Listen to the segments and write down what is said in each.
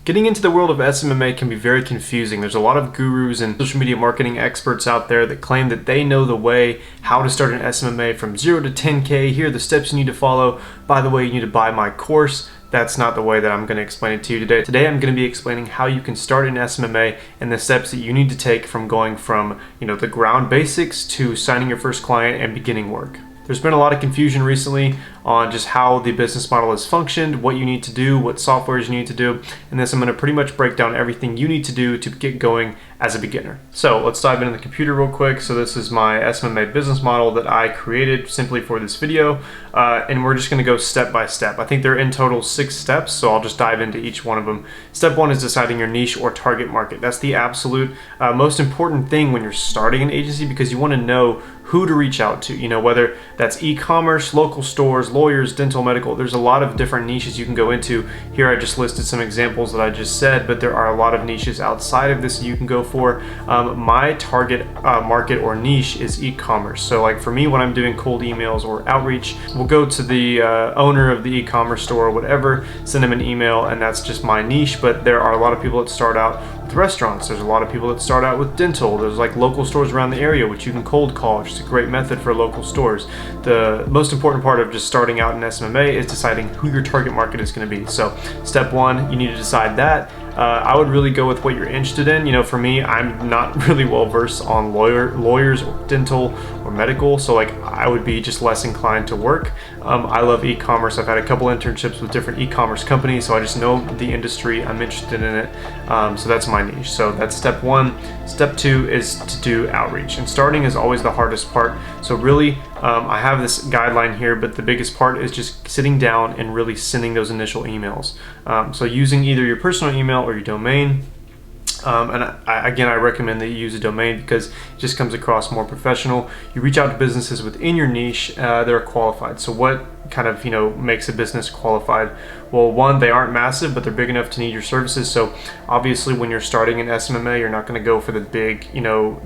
Getting into the world of SMMA can be very confusing. There's a lot of gurus and social media marketing experts out there that claim that they know the way how to start an SMMA from 0 to 10K. Here are the steps you need to follow. By the way, you need to buy my course. That's not the way that I'm going to explain it to you today. Today I'm going to be explaining how you can start an SMMA and the steps that you need to take from going from, the ground basics to signing your first client and beginning work. There's been a lot of confusion recently on just how the business model has functioned, what you need to do, what softwares you need to do, and this I'm going to pretty much break down everything you need to do to get going as a beginner. So let's dive into the computer real quick. So this is my SMMA business model that I created simply for this video, and we're just going to go step by step. I think there are in total 6 steps, so I'll just dive into each one of them. Step 1 is deciding your niche or target market. That's the absolute most important thing when you're starting an agency, because you want to know who to reach out to, whether that's e-commerce, local stores, lawyers, dental, medical. There's a lot of different niches you can go into. Here I just listed some examples that I just said, but there are a lot of niches outside of this you can go for. My target market or niche is e-commerce. So like for me, when I'm doing cold emails or outreach, we'll go to the owner of the e-commerce store or whatever, send them an email, and that's just my niche. But there are a lot of people that start out with restaurants. There's a lot of people that start out with dental. There's like local stores around the area which you can cold call, which is a great method for local stores. The most important part of just starting out in SMMA is deciding who your target market is going to be. So step 1, you need to decide that. I would really go with what you're interested in. For me, I'm not really well versed on lawyers or dental or medical, so like I would be just less inclined to work. I love e-commerce. I've had a couple internships with different e-commerce companies, so I just know the industry. I'm interested in it, so that's my niche. So that's step 1. Step 2 is to do outreach, and starting is always the hardest part. So really, I have this guideline here, but the biggest part is just sitting down and really sending those initial emails. So using either your personal email or your domain. Again, I recommend that you use a domain because it just comes across more professional. You reach out to businesses within your niche that are qualified. So what kind of makes a business qualified? Well, one, they aren't massive, but they're big enough to need your services. So obviously when you're starting an SMMA, you're not going to go for the big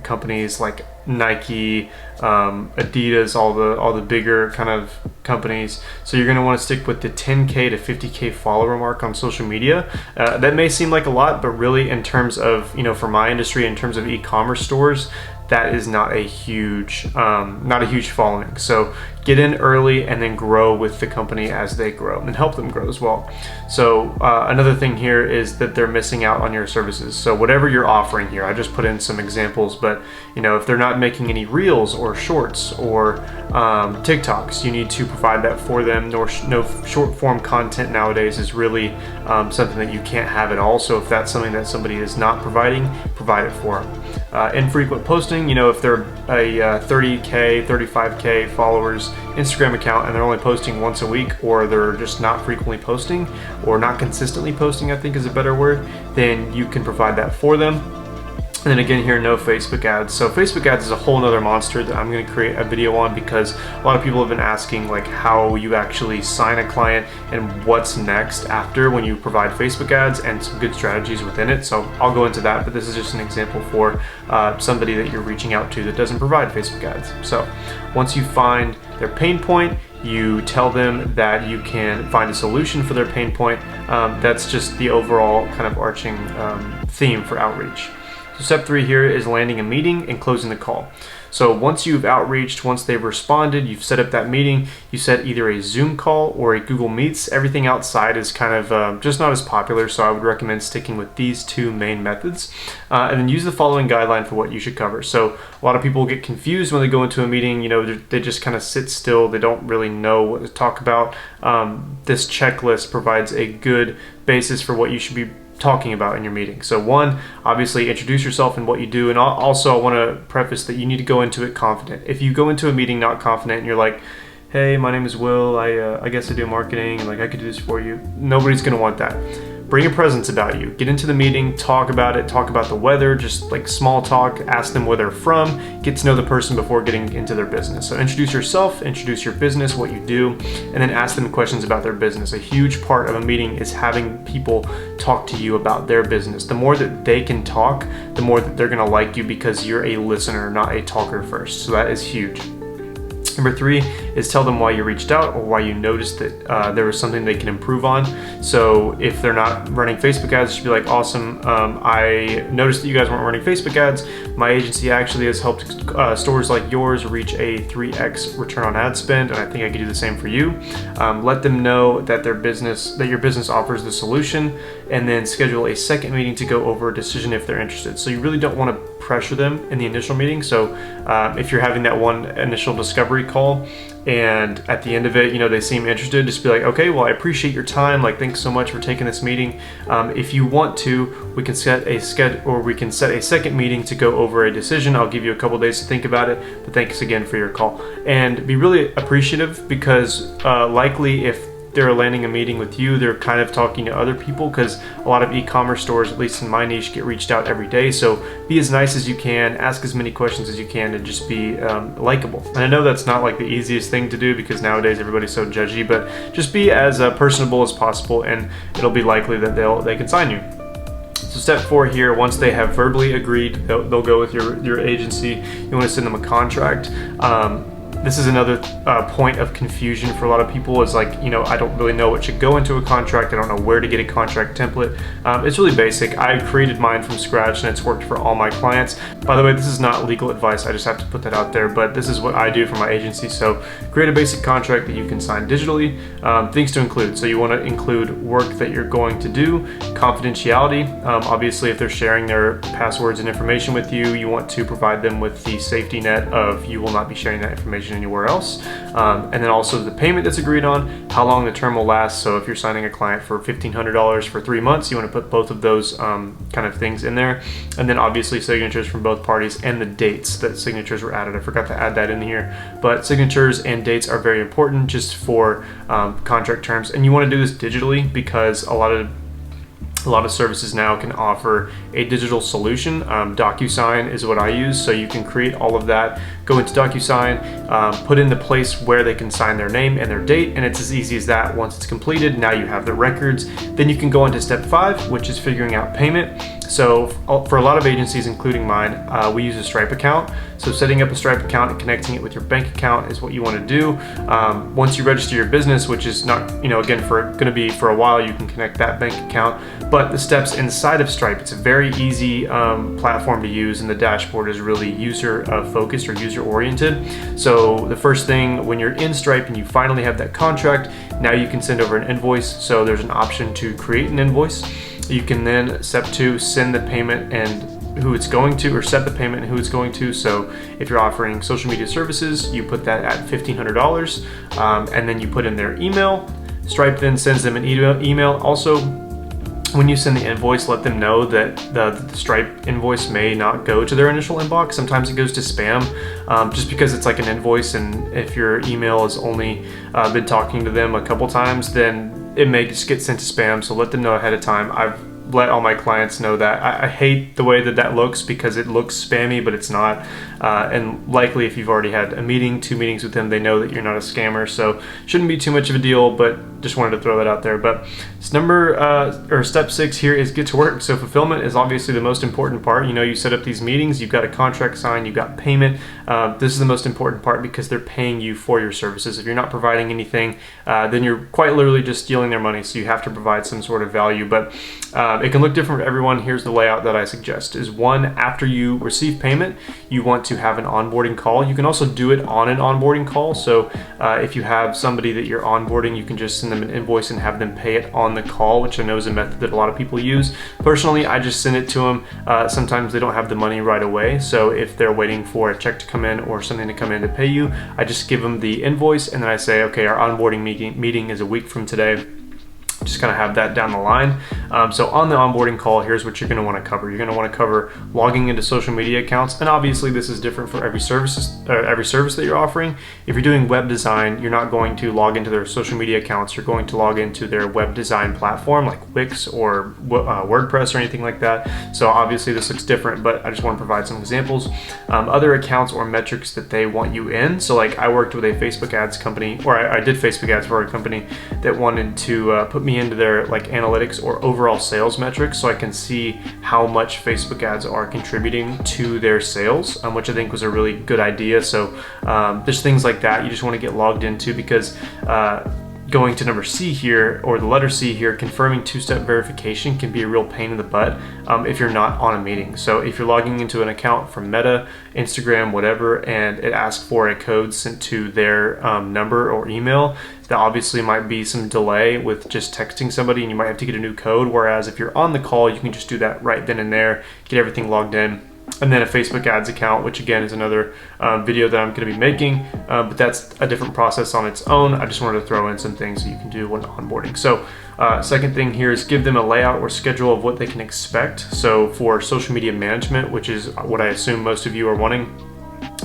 companies like Nike, Adidas, all the bigger kind of companies. So you're going to want to stick with the 10K to 50K follower mark on social media. That may seem like a lot, but really in terms of for my industry, in terms of e-commerce stores, that is not a huge following. So get in early and then grow with the company as they grow and help them grow as well. So another thing here is that they're missing out on your services. So whatever you're offering here, I just put in some examples, but if they're not making any reels or shorts or TikToks, you need to provide that for them. No short form content nowadays is really something that you can't have at all. So if that's something that somebody is not providing, provide it for them. Infrequent posting, if they're a 30K, 35K followers Instagram account and they're only posting once a week, or they're just not frequently posting or not consistently posting, I think is a better word, then you can provide that for them. And then again here, no Facebook ads. So Facebook ads is a whole nother monster that I'm going to create a video on, because a lot of people have been asking like how you actually sign a client and what's next after when you provide Facebook ads, and some good strategies within it. So I'll go into that, but this is just an example for somebody that you're reaching out to that doesn't provide Facebook ads. So once you find their pain point, you tell them that you can find a solution for their pain point. That's just the overall kind of arching theme for outreach. So step 3 here is landing a meeting and closing the call. So once you've outreached, once they've responded, you've set up that meeting, you set either a Zoom call or a Google Meets. Everything outside is kind of just not as popular, so I would recommend sticking with these 2 main methods. And then use the following guideline for what you should cover. So a lot of people get confused when they go into a meeting, they just kind of sit still, they don't really know what to talk about. This checklist provides a good basis for what you should be talking about in your meeting. So 1, obviously introduce yourself and what you do, and also I want to preface that you need to go into it confident. If you go into a meeting not confident and you're like, hey, my name is Will, I guess I do marketing, like I could do this for you, nobody's going to want that. Bring a presence about you. Get into the meeting, talk about it, talk about the weather, just like small talk, ask them where they're from, get to know the person before getting into their business. So introduce yourself, introduce your business, what you do, and then ask them questions about their business. A huge part of a meeting is having people talk to you about their business. The more that they can talk, the more that they're gonna like you, because you're a listener, not a talker first. So that is huge. Number 3 is tell them why you reached out or why you noticed that there was something they can improve on. So if they're not running Facebook ads, you should be like, awesome, I noticed that you guys weren't running Facebook ads. My agency actually has helped stores like yours reach a 3x return on ad spend, and I think I could do the same for you. Let them know that your business offers the solution, and then schedule a second meeting to go over a decision if they're interested. So you really don't want to pressure them in the initial meeting. So if you're having that one initial discovery call and at the end of it, they seem interested, just be like, okay, well, I appreciate your time. Like, thanks so much for taking this meeting. If you want to, we can set a second meeting to go over a decision. I'll give you a couple days to think about it, but thanks again for your call. And be really appreciative, because likely if they're landing a meeting with you, they're kind of talking to other people, because a lot of e-commerce stores, at least in my niche, get reached out every day. So be as nice as you can, ask as many questions as you can, and just be likable. And I know that's not like the easiest thing to do, because nowadays everybody's so judgy, but just be as personable as possible, and it'll be likely that they can sign you. So step 4 here, once they have verbally agreed, they'll go with your agency. You want to send them a contract. This is another point of confusion for a lot of people, is like, I don't really know what should go into a contract. I don't know where to get a contract template. It's really basic. I created mine from scratch, and it's worked for all my clients. By the way, this is not legal advice. I just have to put that out there, but this is what I do for my agency. So create a basic contract that you can sign digitally. Things to include. So you want to include work that you're going to do, confidentiality. Obviously, if they're sharing their passwords and information with you, you want to provide them with the safety net of you will not be sharing that information anywhere else. And then also the payment that's agreed on, how long the term will last. So if you're signing a client for $1,500 for 3 months, you want to put both of those kind of things in there. And then obviously signatures from both parties, and the dates that signatures were added. I forgot to add that in here, but signatures and dates are very important just for contract terms. And you want to do this digitally, because a lot of services now can offer a digital solution. DocuSign is what I use, so you can create all of that, go into DocuSign, put in the place where they can sign their name and their date, and it's as easy as that. Once it's completed, now you have the records. Then you can go into step 5, which is figuring out payment. So for a lot of agencies, including mine, we use a Stripe account. So setting up a Stripe account and connecting it with your bank account is what you want to do. Once you register your business, which is not, again, going to be for a while, you can connect that bank account. But the steps inside of Stripe, it's a very easy platform to use, and the dashboard is really user focused or user oriented. So the first thing, when you're in Stripe and you finally have that contract, now you can send over an invoice. So there's an option to create an invoice. You can then, step 2, send the payment and who it's going to, or set the payment and who it's going to. So if you're offering social media services, you put that at $1,500, and then you put in their email. Stripe then sends them an email. Also, when you send the invoice, let them know that the Stripe invoice may not go to their initial inbox. Sometimes it goes to spam, just because it's like an invoice, and if your email has only been talking to them a couple times, then it may just get sent to spam. So let them know ahead of time. I've let all my clients know that. I hate the way that looks, because it looks spammy, but it's not. And likely if you've already had a meeting, 2 meetings with them, they know that you're not a scammer. So shouldn't be too much of a deal, but just wanted to throw that out there. But step 6 here is get to work. So fulfillment is obviously the most important part. You set up these meetings, you've got a contract signed, you've got payment. This is the most important part, because they're paying you for your services. If you're not providing anything, then you're quite literally just stealing their money. So you have to provide some sort of value, but it can look different for everyone. Here's the layout that I suggest. Is 1, after you receive payment, you want to have an onboarding call. You can also do it on an onboarding call. So if you have somebody that you're onboarding, you can just send them an invoice and have them pay it on the call, which I know is a method that a lot of people use. Personally, I just send it to them. Sometimes they don't have the money right away. So if they're waiting for a check to come in or something to come in to pay you, I just give them the invoice, and then I say, okay, our onboarding meeting is a week from today. Just kind of have that down the line. So on the onboarding call, here's what you're going to want to cover. You're going to want to cover logging into social media accounts, and obviously this is different for every service that you're offering. If you're doing web design, you're not going to log into their social media accounts. You're going to log into their web design platform like Wix or WordPress or anything like that. So obviously this looks different, but I just want to provide some examples. Other accounts or metrics that they want you in. So like I worked with a Facebook ads company, or I did Facebook ads for a company that wanted to put me me into their like analytics or overall sales metrics so I can see how much Facebook ads are contributing to their sales, which I think was a really good idea. So there's things like that you just want to get logged into, because going to number C here, or the letter C here, confirming two-step verification can be a real pain in the butt if you're not on a meeting. So if you're logging into an account from Meta, Instagram, whatever, and it asks for a code sent to their number or email, that obviously might be some delay with just texting somebody, and you might have to get a new code. Whereas if you're on the call, you can just do that right then and there, get everything logged in. And then a Facebook ads account, which again is another video that I'm going to be making, but that's a different process on its own. I just wanted to throw in some things that you can do when onboarding. So second thing here is give them a layout or schedule of what they can expect. So for social media management, which is what I assume most of you are wanting,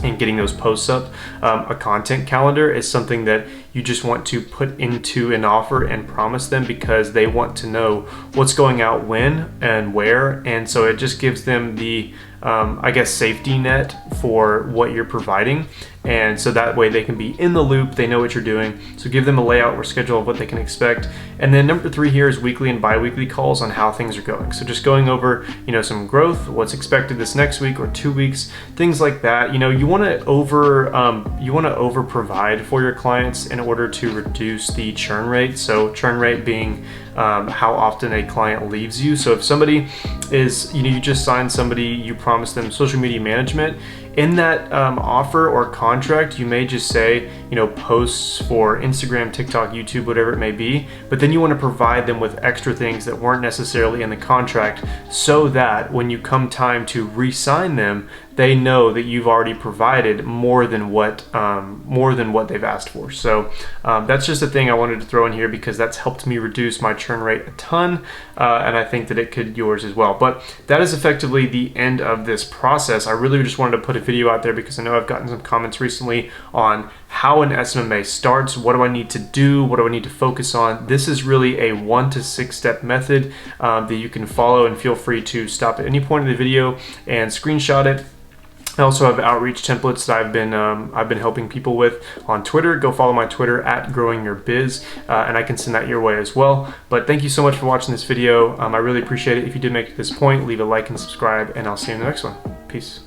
and getting those posts up, a content calendar is something that you just want to put into an offer and promise them, because they want to know what's going out when and where. And so it just gives them the I guess safety net for what you're providing, and so that way they can be in the loop, they know what you're doing. So give them a layout or schedule of what they can expect. And then number 3 here is weekly and bi-weekly calls on how things are going. So just going over, you know, some growth, what's expected this next week or 2 weeks, things like that. You know, you want to over provide for your clients in order to reduce the churn rate. So churn rate being how often a client leaves you. So if somebody is, you know, you just signed somebody, you promise them social media management, in that offer or contract, you may just say, you know, posts for Instagram, TikTok, YouTube, whatever it may be, but then you want to provide them with extra things that weren't necessarily in the contract, so that when you come time to re-sign them, they know that you've already provided more than what they've asked for. So that's just a thing I wanted to throw in here, because that's helped me reduce my churn rate a ton, and I think that it could yours as well. But that is effectively the end of this process. I really just wanted to put a video out there because I know I've gotten some comments recently on how an SMMA starts. What do I need to do? What do I need to focus on? This is really a 1 to 6 step method that you can follow, and feel free to stop at any point in the video and screenshot it. I also have outreach templates that I've been helping people with on Twitter. Go follow my Twitter at growingyourbiz, and I can send that your way as well. But thank you so much for watching this video. I really appreciate it. If you did make it to this point, leave a like and subscribe, and I'll see you in the next one. Peace.